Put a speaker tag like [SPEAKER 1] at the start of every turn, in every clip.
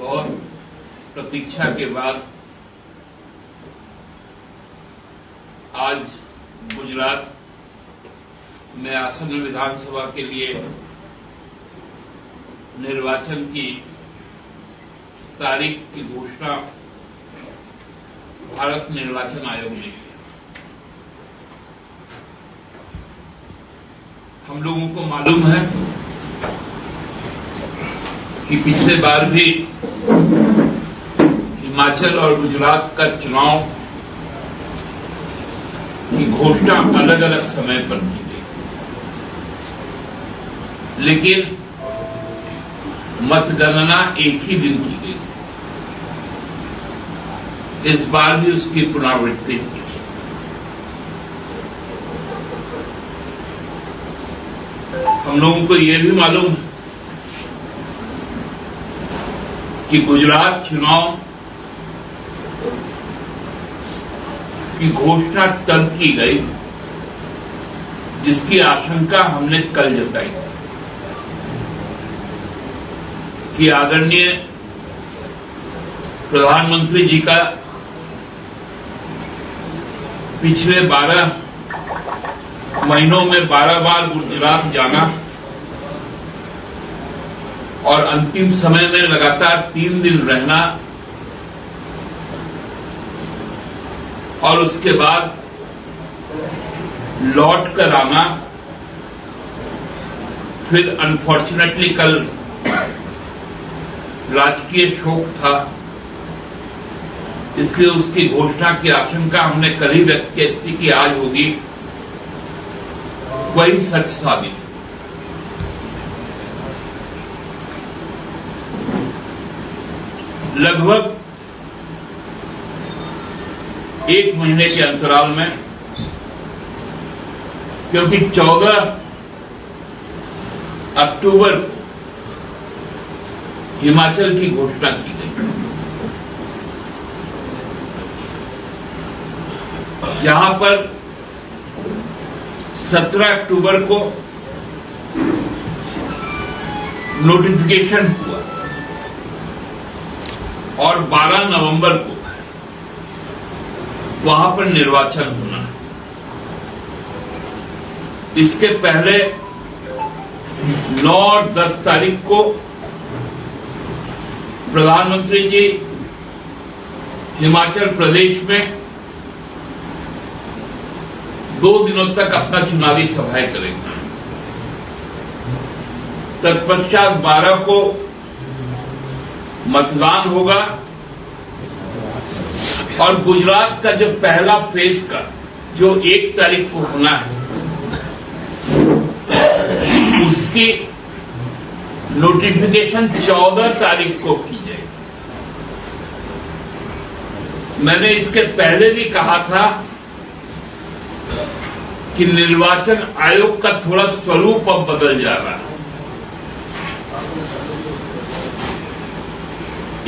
[SPEAKER 1] बहुत प्रतीक्षा के बाद आज गुजरात में आसन्न विधानसभा के लिए निर्वाचन की तारीख की घोषणा भारत निर्वाचन आयोग ने की। हम लोगों को मालूम है कि पिछले बार भी हिमाचल और गुजरात का चुनाव की घोषणा अलग अलग समय पर की गई थी, लेकिन मतगणना एक ही दिन की गई थी। इस बार भी उसकी पुनरावृत्ति की। हम लोगों को यह भी मालूम कि गुजरात चुनाव की घोषणा तब की गई जिसकी आशंका हमने कल जताई थी कि आदरणीय प्रधानमंत्री जी का पिछले 12 महीनों में 12 बार गुजरात जाना और अंतिम समय में लगातार 3 दिन रहना और उसके बाद लौट कर आना, फिर अनफॉर्चुनेटली कल राजकीय शोक था, इसलिए उसकी घोषणा की आशंका हमने कल ही व्यक्त की थी कि आज होगी, वही सच साबित। लगभग 1 महीने के अंतराल में, क्योंकि 14 अक्टूबर को हिमाचल की घोषणा की गई, जहां पर 17 अक्टूबर को नोटिफिकेशन हुआ और 12 नवंबर को वहां पर निर्वाचन होना है। इसके पहले 9 और 10 तारीख को प्रधानमंत्री जी हिमाचल प्रदेश में 2 दिनों तक अपना चुनावी सभाएं करेंगे। तत्पश्चात 12 को मतदान होगा और गुजरात का जो पहला फेज का जो 1 तारीख को होना है, उसकी नोटिफिकेशन 14 तारीख को की जाएगी। मैंने इसके पहले भी कहा था कि निर्वाचन आयोग का थोड़ा स्वरूप अब बदल जा रहा है।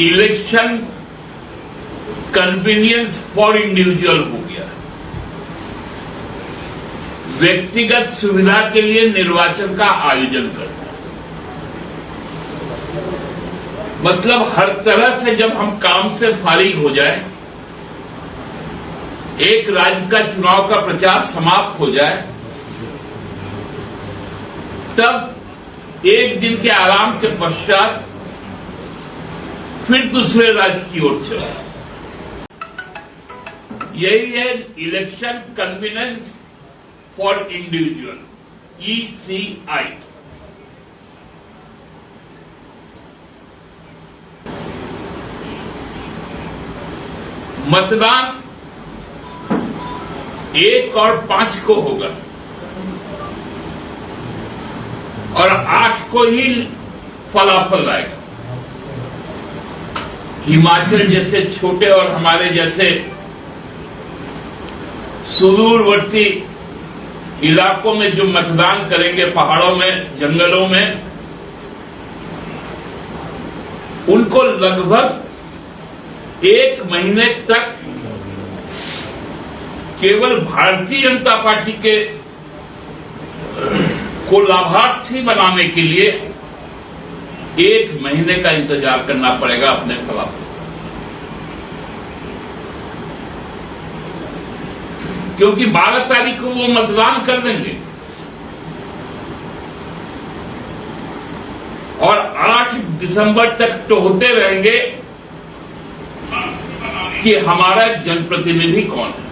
[SPEAKER 1] इलेक्शन कन्वीनियंस फॉर इंडिविजुअल हो गया, व्यक्तिगत सुविधा के लिए निर्वाचन का आयोजन करना। मतलब हर तरह से जब हम काम से फारिग हो जाए, एक राज्य का चुनाव का प्रचार समाप्त हो जाए, तब 1 दिन के आराम के पश्चात फिर दूसरे राज्य की ओर चला। यही है election convenience for individual, ECI। मतदान 1 और 5 को होगा और 8 को ही फलाफल आएगा। हिमाचल जैसे छोटे और हमारे जैसे सुदूरवर्ती इलाकों में जो मतदान करेंगे, पहाड़ों में, जंगलों में, उनको लगभग 1 महीने तक केवल भारतीय जनता पार्टी के को लाभार्थी बनाने के लिए 1 महीने का इंतजार करना पड़ेगा अपने फला पर, क्योंकि 12 तारीख को वो मतदान कर देंगे और 8 दिसंबर तक टोहते रहेंगे कि हमारा जनप्रतिनिधि कौन है।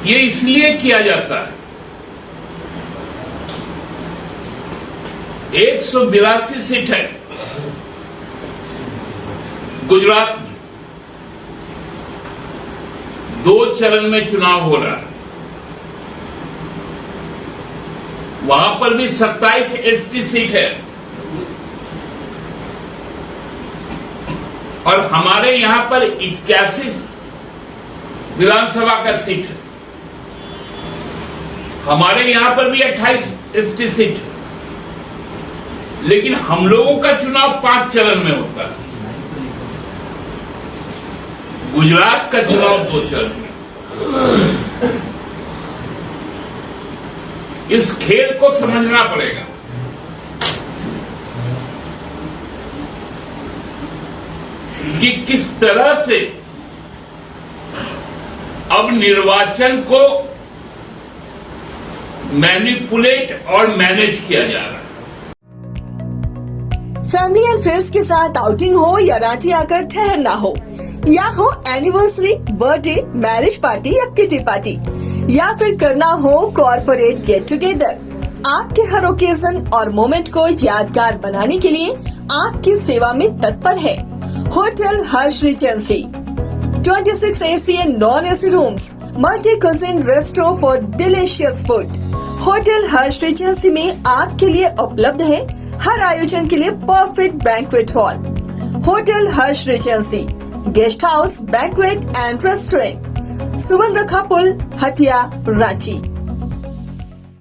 [SPEAKER 1] ये इसलिए किया जाता है, 182 सीट है गुजरात में, 2 चरण में चुनाव हो रहा है। वहां पर भी 27 एसटी सीट है और हमारे यहां पर 81 विधानसभा का सीट है। हमारे यहां पर भी 28 एसटी सीट है, लेकिन हम लोगों का चुनाव 5 चरण में होता है, गुजरात का चुनाव 2 चरण में। इस खेल को समझना पड़ेगा कि किस तरह से अब निर्वाचन को मैनिपुलेट और मैनेज किया जा रहा है।
[SPEAKER 2] फैमिली एंड फ्रेंड्स के साथ आउटिंग हो या रांची आकर ठहरना हो, या हो एनिवर्सरी, बर्थडे, मैरिज पार्टी या किटी पार्टी, या फिर करना हो कॉर्पोरेट गेट टुगेदर, आपके हर ओकेजन और मोमेंट को यादगार बनाने के लिए आपकी सेवा में तत्पर है hotel Harsh Regency. 26 AC and non-AC rooms, multi-cuisine resto for delicious food। Hotel Harsh regency में आपके लिए उपलब्ध है हर आयोजन के लिए perfect banquet hall. Hotel Harsh regency, guest house, banquet and restaurant, Subarnarekha पुल, हटिया, रांची।